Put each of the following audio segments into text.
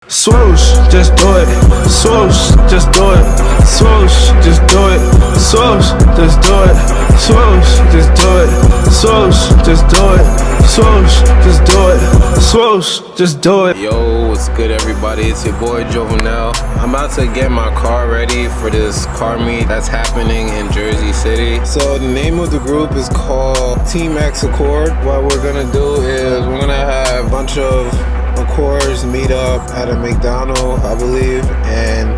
Swoosh, just do it. Swoosh, just do it. Swoosh, just do it. Swoosh, just do it. Swoosh, just do it. Swoosh, just do it. Swoosh, just do it. Swoosh, just do it. Yo, what's good, everybody? It's your boy Jovenel. I'm about to get my car ready for this car meet that's happening in Jersey City. So the name of the group is called Team X Accord. What we're gonna do is we're gonna have a bunch of Accords meet up at a McDonald's, I believe, and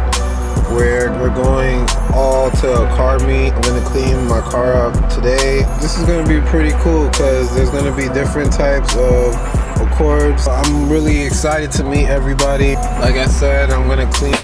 we're going all to a car meet. I'm gonna clean my car up today. This is gonna be pretty cool because there's gonna be different types of Accords. I'm really excited to meet everybody. Like I said, I'm gonna clean.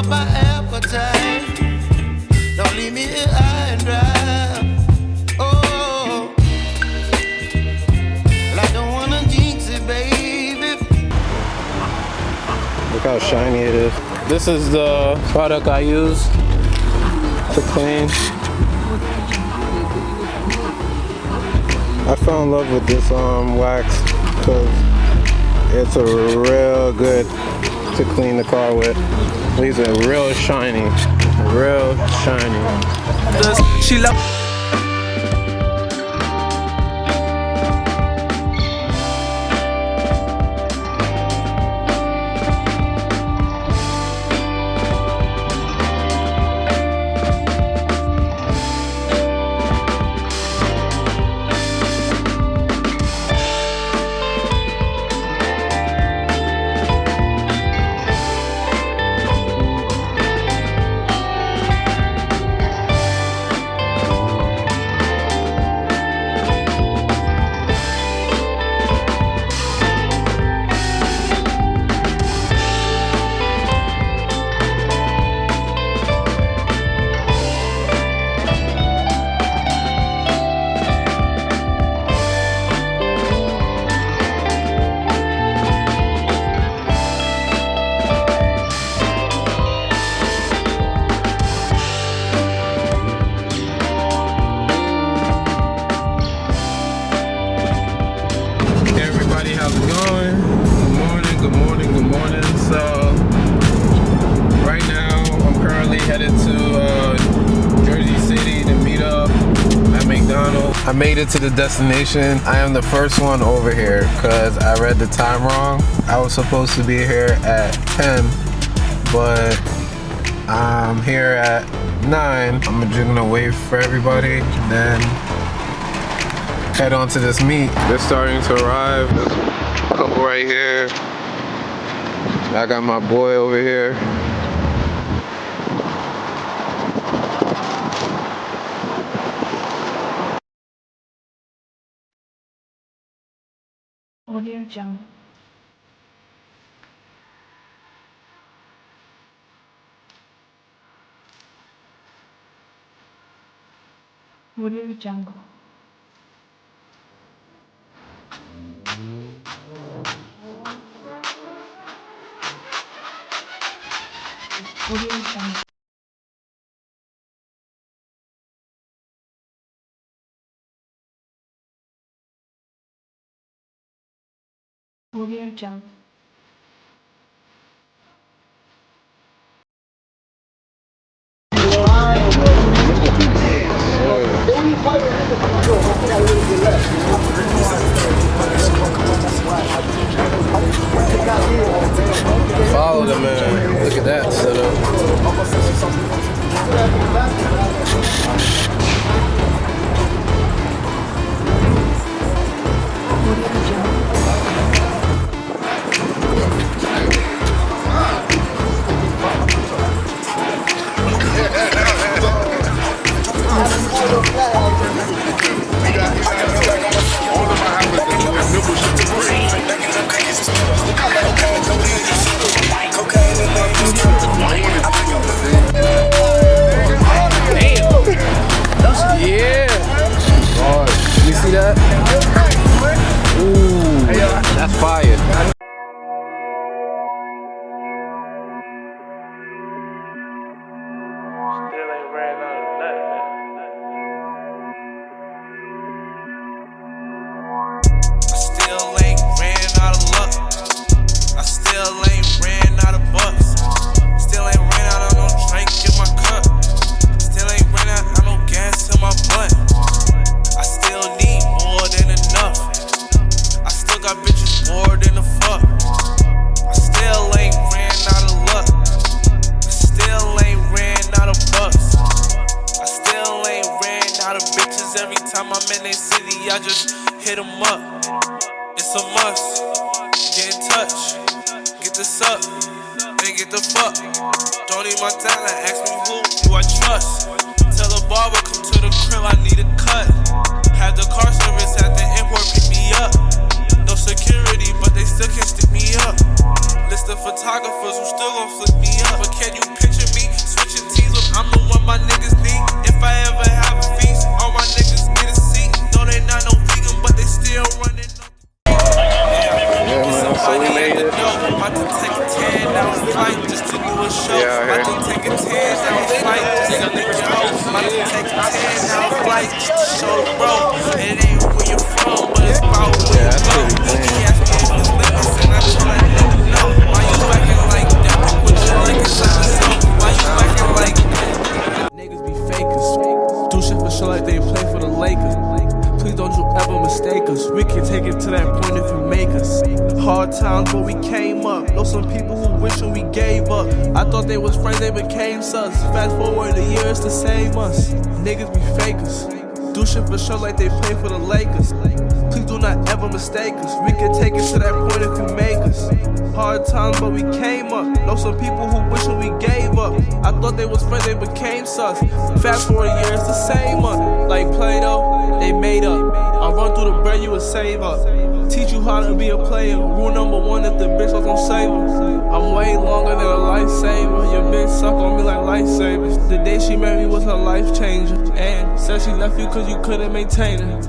My appetite, don't leave me here high and dry. Oh, well, I don't wanna jinx it, baby. Look how shiny it is. This is the product I use to clean. I fell in love with this wax because it's a real good to clean the car with. These are real shiny, real shiny. She love. How's it going? Good morning. So right now I'm currently headed to Jersey City to meet up at McDonald's. I made it to the destination. I am the first one over here because I read the time wrong. I was supposed to be here at 10, but I'm here at 9. I'm just gonna wait for everybody and then head on to this meet. They're starting to arrive. There's a couple right here. I got my boy over here. Audio Jungle. Audio Jungle. Audio Jungle. Audio Jungle. Follow the man. Look at that setup. Audio Jungle. Yeah. You see that? Ooh, that's fire. I just hit 'em up. It's a must. Get in touch. Get this up. Then get the fuck. Don't need my talent. Ask me who do I trust. Tell the barber come to the crib. I need a cut. Have the car service at the airport pick me up. No security, but they still can't stick me up. List of photographers who still gon' flick me up. But can you picture me switching teams when I'm the one my niggas need? If I ever have a feast, all my niggas get a seat. No, they not no vegan, but they still running up. Somebody at the door, about to take a 10 down flight just to do a show. About to take a 10 down flight just to let you know. About to take a 10 down flight just to show the bro. It ain't where you're from, but it's about where you go. He asked me if it's limits, and I try to let him know. Why you acting like that? What you like inside the soul? Why you acting like that? Niggas be fakers. Do shit for sure like they play for the Lakers. Please don't you ever mistake us. We can take it to that point if you make us. Hard times, but we came up. Know some people who wishing we gave up. I thought they was friends, they became sus. Fast forward the years to save us. Niggas be fakers. Do shit for sure like they play for the Lakers. Please do not ever mistake us. We can take it to that point if you make us. Hard times, but we came up. Know some people who wishing we gave up. I thought they was friends, they became sus. Fast forward years, the same up. Like Play-Doh, they made up. I run through the bread, you would save up. Teach you how to be a player. Rule number one, if the bitch was gon' save her. I'm way longer than a lifesaver. Your bitch suck on me like lifesavers. The day she married me was her life changer. And said she left you cause you couldn't maintain her.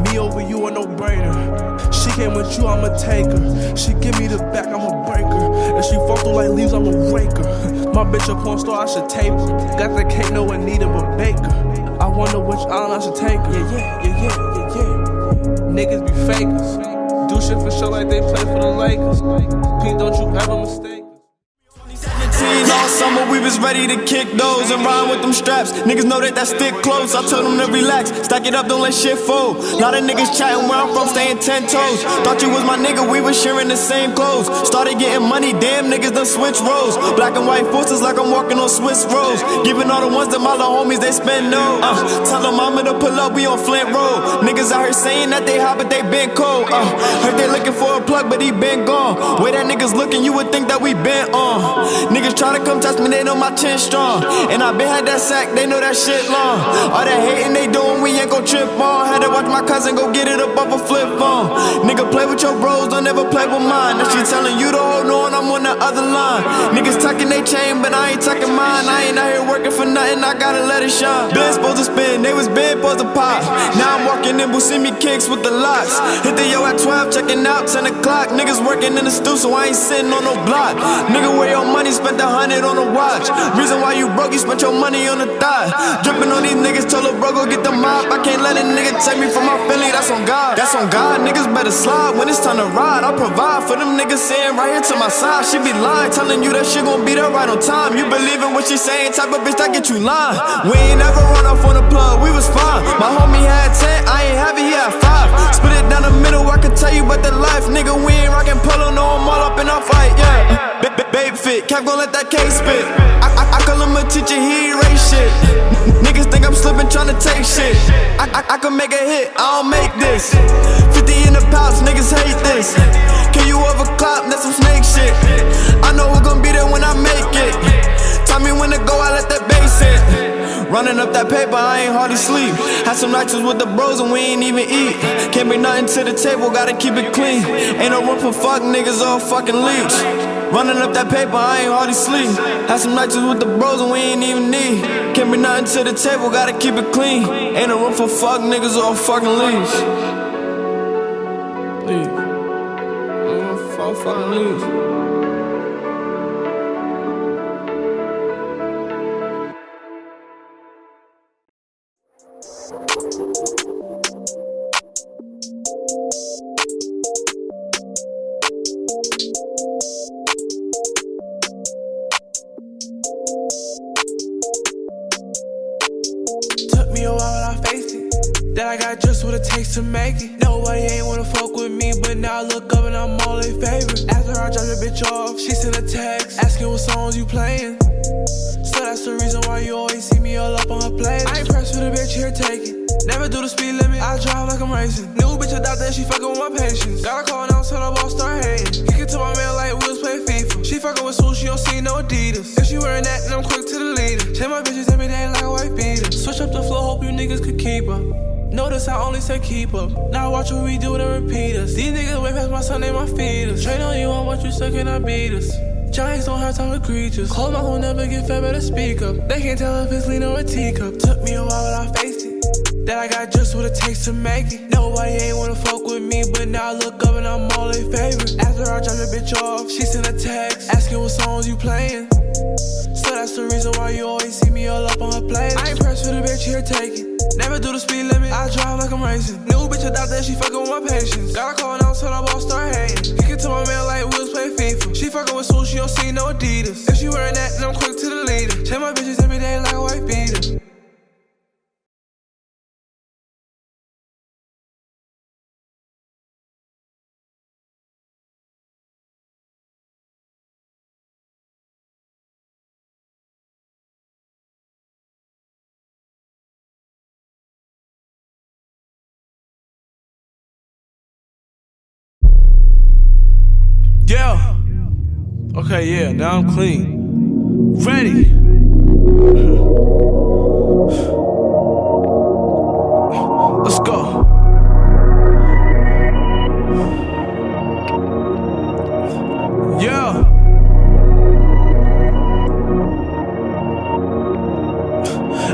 Me over you a no-brainer. She came with you, I'ma take her. She give me the back, I'ma break her. If she fall through like leaves, I'ma rake her. My bitch a porn star, I should tape her. Got the cake, no one need it but baker. I wonder which island I should take her. Yeah. Niggas be fakers. Do shit for sure like they play for the Lakers. Please don't you ever mistake. All summer we was ready to kick those and ride with them straps. Niggas know that stick close. I told them to relax, stack it up, don't let shit fold. Lot of niggas chatting where I'm from, staying 10 toes. Thought you was my nigga, we was sharing the same clothes. Started getting money, damn niggas done switch roles. Black and white forces like I'm walking on Swiss rolls. Giving all the ones that my little homies, they spend no. Tell them I'm gonna pull up, we on Flint Road. Niggas out here saying that they hot, but they been cold. Heard they looking for a plug, but he been gone. Way that niggas looking, you would think that we been on. Niggas try to come test me, they know my chin strong. And I been had that sack, they know that shit long. All that hating they doing, we ain't gon' trip on. Had to watch my cousin go get it up off a flip phone. Nigga play with your bros, don't ever play with mine. Now she telling you to hold on, I'm on the other line. Niggas tucking they chain, but I ain't tucking mine. I ain't out here working for nothing, I gotta let it shine. Been supposed to spin, they was been supposed to pop. Now I'm walking in Buscemi kicks with the locks. Hit the yo at 12, checking out 10 o'clock. Niggas working in the stew, so I ain't sitting on no block. Nigga, where your money, spent 100 on a watch. Reason why you broke, you spent your money on the thigh. Dripping on these niggas, told lil' bro go get the mop. I can't let a nigga take me from my Philly, that's on God. That's on God, niggas better slide when it's time to ride. I'll provide for them niggas sitting right here to my side. She be lying, telling you that she gon' be there right on time. You believing what she saying, type of bitch that get you lying. We ain't never run off on the plug, we was fine. My homie had 10, I ain't have it, he had 5. Split it down the middle, I could tell you about that life. Nigga, we ain't rockin' polo, no, I'm all up in our fight, yeah. Babe fit, Cap gon' let that case spit. I call him a teacher, he erase shit. Niggas think I'm slipping, tryna take shit. I can make a hit, I don't make this. 50 in the pouch, niggas hate this. Can you overclock, that's some snake shit. I know who gon' be there when I make it. Tell me when to go, I let that bass hit. Run Running up that paper, I ain't hardly sleep. Had some nights with the bros and we ain't even eat. Can't bring nothing to the table, gotta keep it clean. Ain't no room for fuck niggas all fucking leech. Running up that paper, I ain't hardly sleep. Had some nights with the bros and we ain't even need. Can't bring nothing to the table, gotta keep it clean. Ain't no room for fuck niggas all fucking leech. Fucking leech. Took me a while when I faced it. That I got just what it takes to make it. Nobody ain't wanna fuck with me, but now I look up and I'm all in favor. After I dropped the bitch off, she sent a text asking what songs you playing. So that's the reason why you always see me all up on her playlist. I ain't pressed for the bitch here, take it. Never do the speed limit, I drive like I'm racing. New bitch out there, she fucking with my patience. Got a call now, so the boss start hating. Kick it to my man like wheels play FIFA. She fucking with Sue, she don't see no Adidas. If she wearing that, then I'm quick to delete it. Change my bitches every day like a white beater. Switch up the flow, hope you niggas could keep up. Notice I only say keep up. Now watch what we do and repeat us. These niggas way past my son, they my feeders. Train on you on what you suck and I beat us. Giants don't have time for creatures. Cold mouth will never get fed, better speak up. They can't tell if it's lean or a teacup. Took me a while when I faced it. That I got just what it takes to make it. Nobody ain't wanna fuck with me, but now I look up and I'm all in favor. After I dropped the bitch off, she sent a text asking what songs you playing. So that's the reason why you always see me all up on her playlist. I ain't pressed for the bitch here, take it. Never do the speed limit, I drive like I'm racing. New bitch out there, she fucking with my patience. Got a call now, so the boss start hating. Kick it to my man like wheels play FIFA. She fucking with Sue, she don't see no Adidas. If she wearing that, then I'm quick to delete it. Change my bitches every day like a white beater. Yeah. Okay, yeah, now I'm clean. Ready. Let's go. Yeah.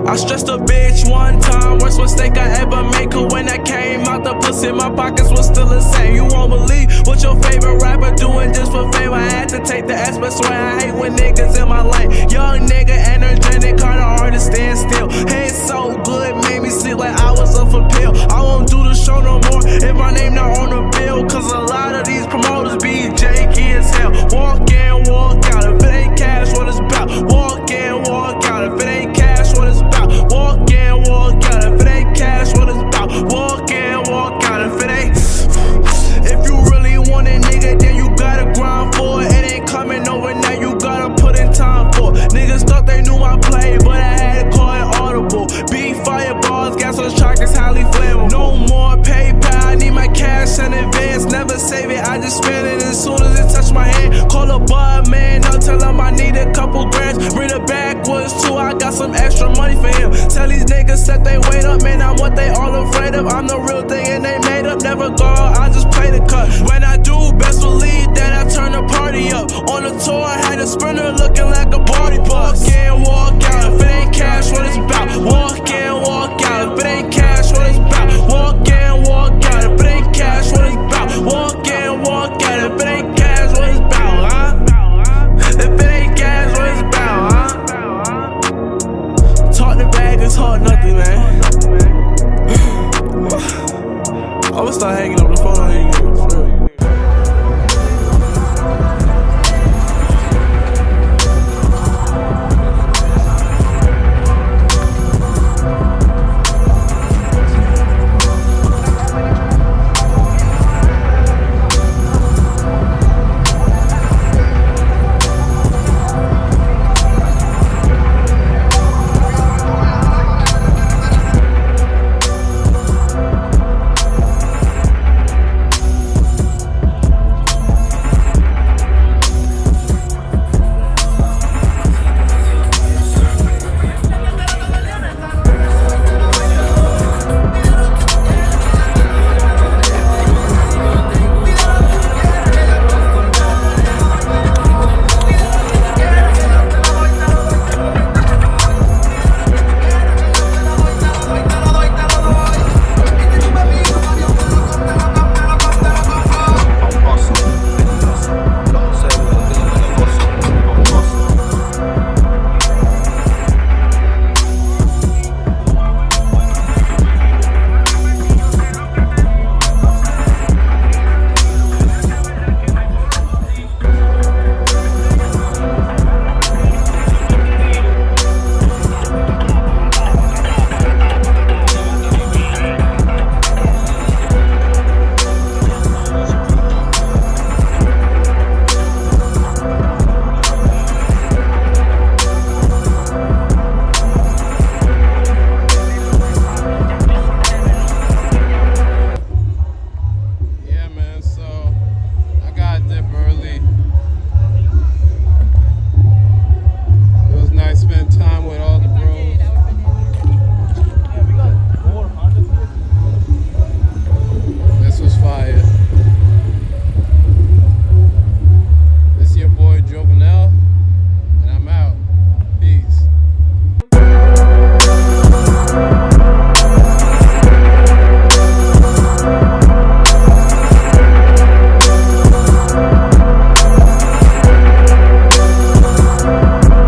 I stressed a bitch one time, worst mistake I ever made. Cause when I came out the pussy, my pockets was still the same. You won't believe what your favorite rapper doing just for fame. I had to take the S, but swear I hate when niggas in my lane. Young nigga, energetic, kinda hard to stand still. Head so good, made me sleep like I was up for pill. I won't do the show no more if my name not on the bill. Cause a lot of these promoters be janky as hell. Walk in, walk out, if it ain't cash, what it's about. Walk in, walk out, if it ain't cash, what it's about. Walk in, walk out, if it ain't cash, what it's about. Walk in, walk out, if it ain't. If you really want it, nigga, then you gotta grind for it. It ain't coming overnight, you gotta put in time for it. Niggas thought they knew my play, but I had to call it audible. Beat fireballs, gas on the track is highly flammable. No more PayPal, I need my cash in advance. Never save it, I just spend it as soon as it touch my hand. Call a bud, man, I'll tell him I need a couple grams. Bring it backwards too, I got some extra money for him. Tell these niggas that they wait up, man, I'm what they all afraid of. I'm the real thing and they made up, never go, I just play the cut. When I do, best believe that I turn the party up. On the tour, I had a sprinter looking like a party bus. Walk in, walk out, if it ain't cash, what it's about. Walk in, walk out, if it ain't cash, what it's about. Walk in, walk out, if it ain't cash, what it's about. Walk in, walk out, if it ain't cash, what it's about, huh? If it ain't cash, what it's about, huh? Talk the bag and talk nothing, man. I'ma start hanging on the